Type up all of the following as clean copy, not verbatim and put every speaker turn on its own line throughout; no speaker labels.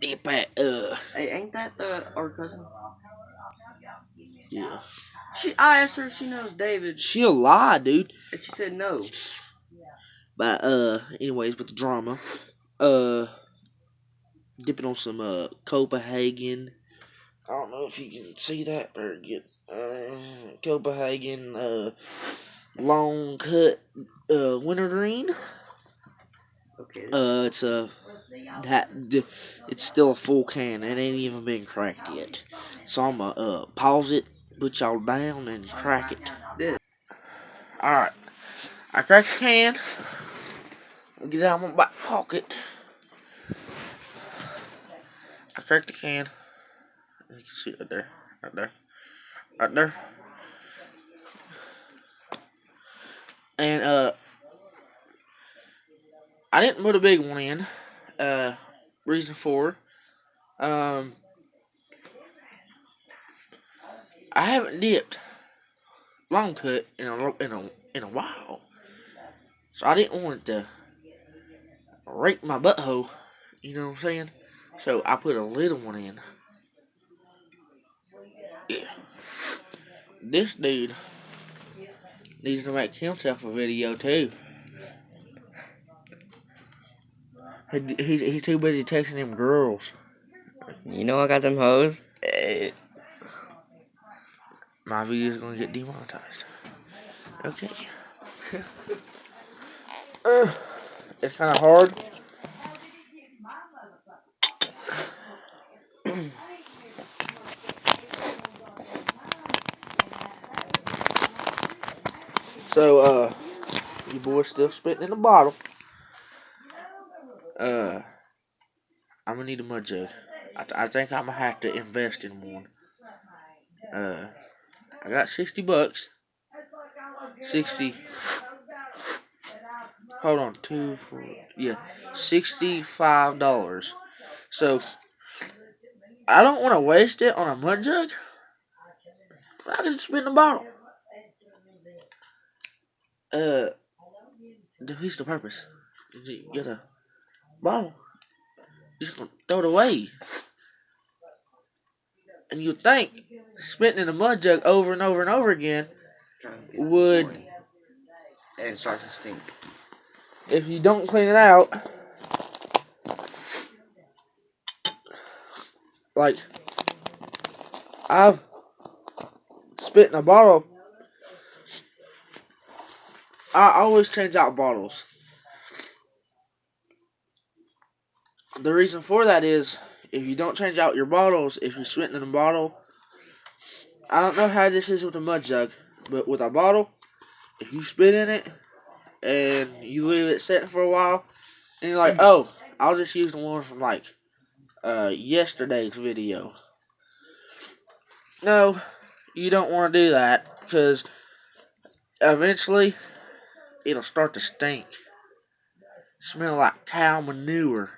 Dip at,
Hey, ain't that our cousin?
yeah.
I asked her if she knows David,
She'll lie, dude.
and she said no.
But, anyways, with the drama, dipping on some, Copenhagen. I don't know if you can see that very good. Copenhagen, long cut, wintergreen.
Okay.
It's still a full can. It ain't even been cracked yet. So I'm gonna pause it, put y'all down, and crack it.
This.
All right, I cracked the can. I'll get it out of my back pocket. I cracked the can. You can see it right there, right there, right there. And I didn't put a big one in. Reason for, um, I haven't dipped long cut in a while, so I didn't want it to rape my butthole. You know what I'm saying? So I put a little one in. Yeah. This dude needs to make himself a video too. He's too busy texting them girls.
You know I got them hoes. Hey.
My video's gonna get demonetized. Okay. It's kind of hard. So, your boy's still spitting in the bottle. I'm gonna need a mud jug. I think I'm gonna have to invest in one. I got $60. 60. Hold on, yeah, $65. So I don't want to waste it on a mud jug. I can just spit in the bottle. Defeats the purpose. You get a bottle. You're just gonna throw it away. And you'd think spitting in a mud jug over and over and over again would,
And start to stink.
if you don't clean it out, like I've spit in a bottle. I always change out bottles. The reason for that is if you don't change out your bottles, if you're spitting in a bottle, I don't know how this is with a mud jug, but with a bottle, if you spit in it and you leave it sitting for a while, and you're like, oh, I'll just use the one from like yesterday's video. No, you don't want to do that because eventually it'll start to stink. Smell like cow manure.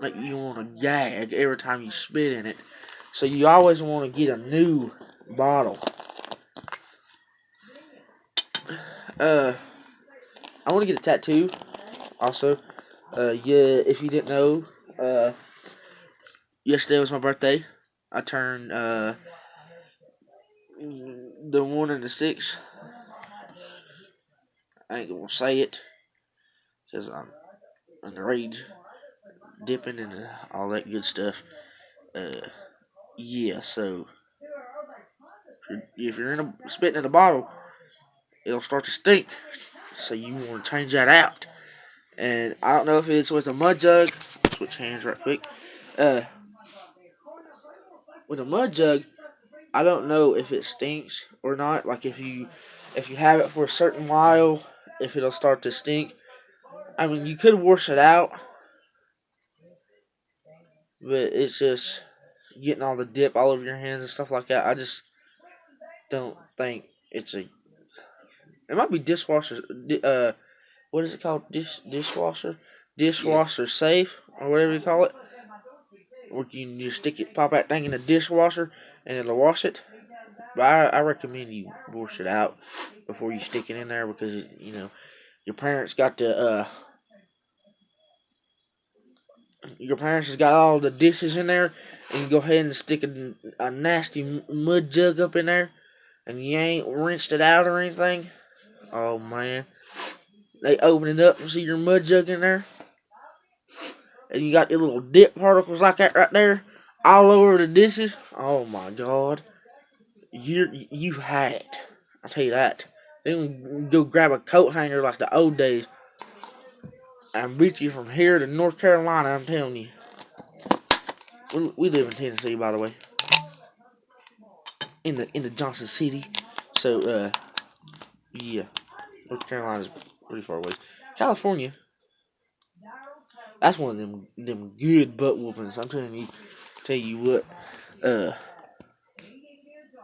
Like you want to gag every time you spit in it. So you always want to get a new bottle. I want to get a tattoo. Also, yeah, if you didn't know, yesterday was my birthday. I turned the 1 and the 6. I ain't gonna say it because I'm underage, dipping and all that good stuff. Yeah. So if you're spitting in a bottle, it'll start to stink. So you want to change that out. And I don't know if it's with a mud jug. Switch hands right quick. With a mud jug, I don't know if it stinks or not. Like if you have it for a certain while, if it'll start to stink. I mean, you could wash it out, but it's just getting all the dip all over your hands and stuff like that. I just don't think it's a. It might be dishwasher. What is it called? Dishwasher safe or whatever you call it. Or you can just pop that thing in the dishwasher and it'll wash it. But I recommend you wash it out before you stick it in there because you know your parents got to Your parents has got all the dishes in there, and you go ahead and stick a nasty mud jug up in there, and you ain't rinsed it out or anything. Oh man, they open it up and see your mud jug in there, and you got the little dip particles like that right there, all over the dishes. Oh my God, you had it. I tell you that. Then go grab a coat hanger like the old days, and beat you from here to North Carolina. I'm telling you. We live in Tennessee, by the way, in the Johnson City. So yeah, North Carolina's pretty far away. California, that's one of them good butt whoopings. I'm telling you, tell you what. Uh,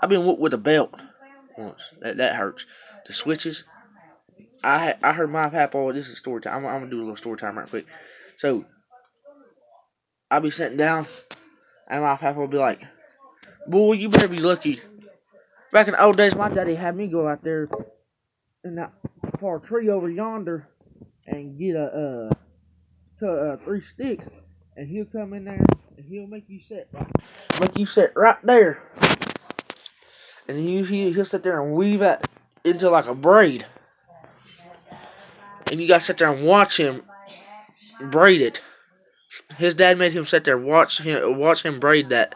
I've been whooped with a belt once. That hurts. The switches. I heard my papa. This is story time. I'm gonna do a little story time right quick. So I'll be sitting down, and my papa will be like, "Boy, you better be lucky." Back in the old days, my daddy had me go out there in that far tree over yonder and get a 3 sticks, and he'll come in there and he'll make you sit right there, and he'll sit there and weave it into like a braid, and you gotta sit there and watch him braid it. His dad made him sit there watch him braid that,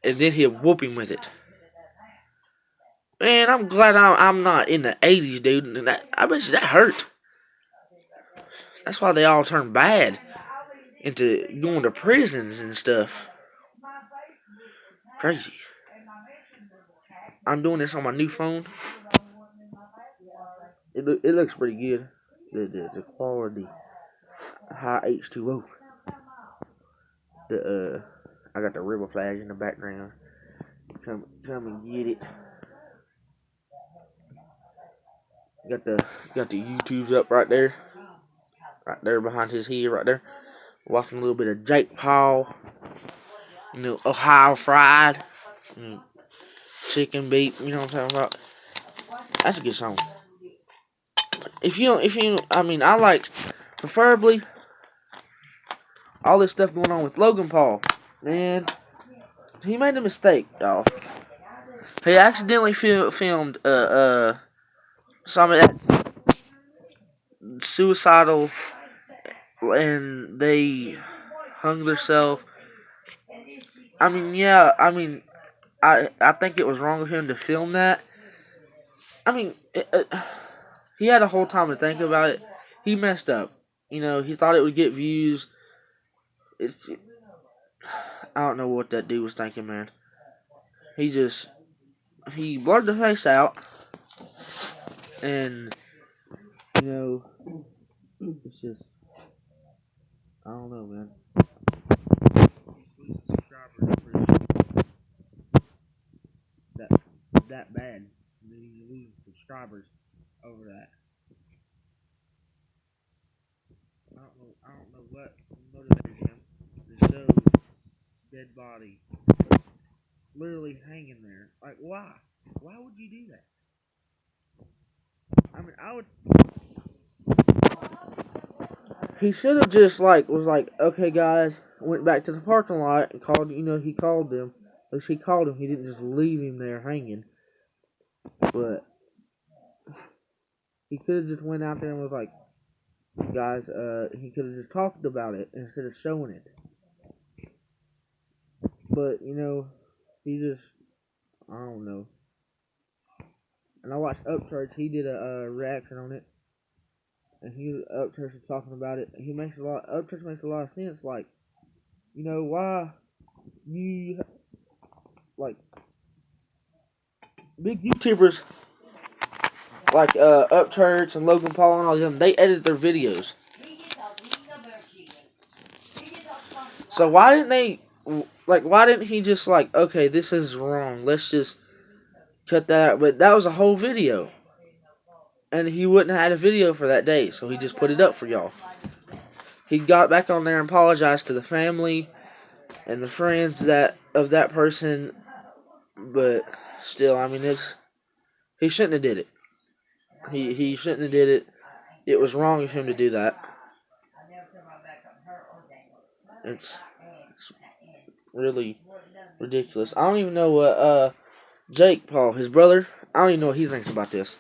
and then he'll whoop him with it. Man, I'm glad I'm not in the 80s, dude. And I bet you that hurt. That's why they all turn bad into going to prisons and stuff. Crazy. I'm doing this on my new phone. It looks pretty good. The quality, high H2O. I got the river flags in the background. Come and get it. Got the YouTubes up right there behind his head right there. Watching a little bit of Jake Paul. Ohio Fried. Chicken beef, you know what I'm talking about? That's a good song. I like, preferably, all this stuff going on with Logan Paul. Man, he made a mistake, y'all. He accidentally filmed, some of that suicidal, and they hung themselves. I think it was wrong of him to film that. He had a whole time to think about it. He messed up. He thought it would get views. I don't know what that dude was thinking, man. He blurred the face out, and it's just, I don't know, man. That bad. You lose subscribers over that. I don't know what motivated him to show dead body literally hanging there. Like, why? Why would you do that? I would. He should have just was like, okay, guys, went back to the parking lot and called. He called them. At least he called him. He didn't just leave him there hanging. But he could have just went out there and was like, guys, he could have just talked about it instead of showing it. But, he just, I don't know. And I watched Upchurch, he did a reaction on it. And Upchurch was talking about it. Upchurch makes a lot of sense, like, why you, like, big YouTubers, like, Upchurch and Logan Paul and all them, they edit their videos. So why didn't he just okay, this is wrong, let's just cut that out. But that was a whole video. And he wouldn't have had a video for that day, so he just put it up for y'all. He got back on there and apologized to the family and the friends of that person, but still, he shouldn't have did it. He shouldn't have did it. It was wrong of him to do that. It's really ridiculous. I don't even know what Jake Paul, his brother, I don't even know what he thinks about this.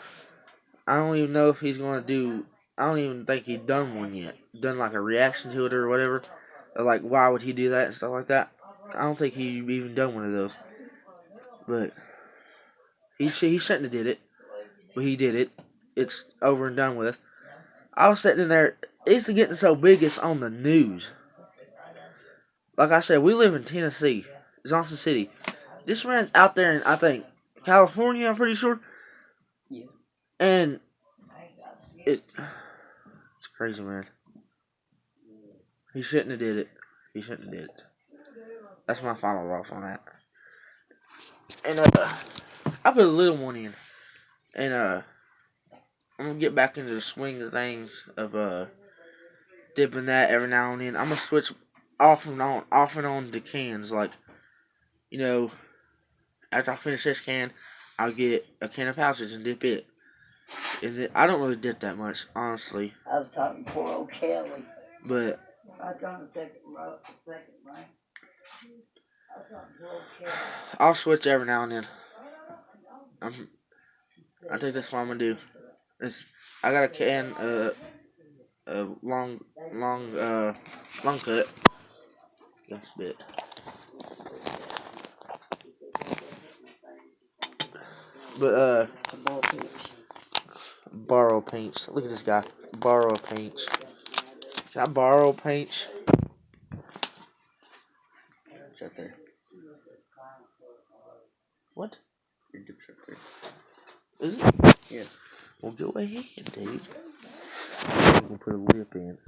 I don't even know if he's gonna do. I don't even think he's done one yet. Done like a reaction to it or whatever. Or like, why would he do that and stuff like that? I don't think he even done one of those. But he shouldn't have did it. But he did it. It's over and done with. I was sitting in there. It's getting so big. It's on the news. Like I said, we live in Tennessee, Johnson City. This man's out there in, I think, California. I'm pretty sure.
Yeah.
And it's crazy, man. He shouldn't have did it. He shouldn't have did it. That's my final thoughts on that. And I put a little one in, and I'm gonna get back into the swing of things of dipping that every now and then. I'm gonna switch off and on to cans. Like, you know, after I finish this can, I'll get a can of pouches and dip it. And I don't really dip that much, honestly.
I was talking to poor old Kelly.
But
I was on the second right? I was talking to poor old Kelly.
I'll switch every now and then. I think that's what I'm gonna do. I got a can, long cut. That's a bit. But borrow paints. Look at this guy. Borrow paints. Can I borrow paints? It's right there. What? Your dip's right there. Is it?
Yeah.
Well, go ahead, dude. I'm gonna put a lip in.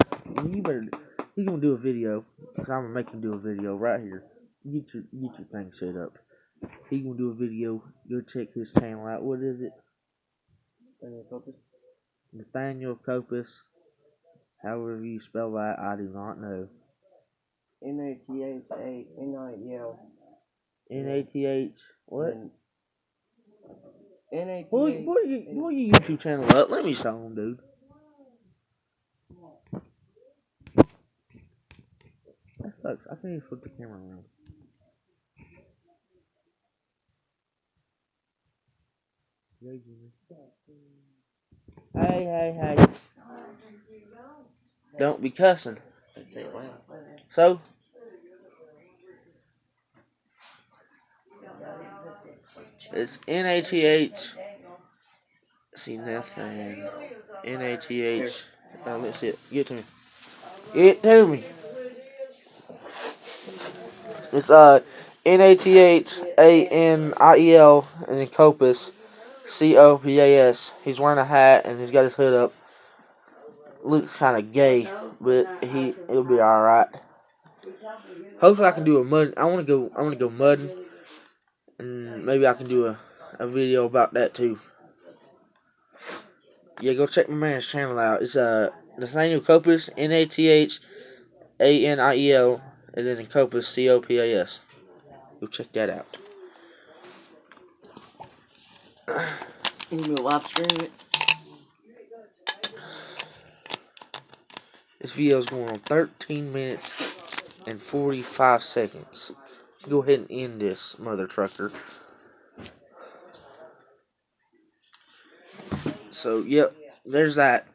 You better. He's gonna do a video. Cause I'm gonna make him do a video right here. Get your thing set up. He gonna do a video. Go check his channel out. What is it? Nathaniel Copus. However you spell that, I do not know.
Nathaniel.
Nath. What?
Nath.
Pull your YouTube channel up. Let me show him, dude. That sucks. I can't even flip the camera around. Hey. Don't be cussing.
Let's say it loud.
So? It's Nath. See, nothing. Nath. Let's see it. Give it to me. Give it to me. It's Nathaniel and then Copus. Copas. He's wearing a hat and he's got his hood up. Looks kind of gay, but it'll be all right. Hopefully, I can do a mud. I want to go mudding, and maybe I can do a video about that too. Yeah, go check my man's channel out. It's Nathaniel Copus, Nathaniel, and then Copus, Copas. Go check that out.
You want me to live stream it?
This video's going on 13 minutes and 45 seconds. Go ahead and end this, mother trucker. So, yep, there's that.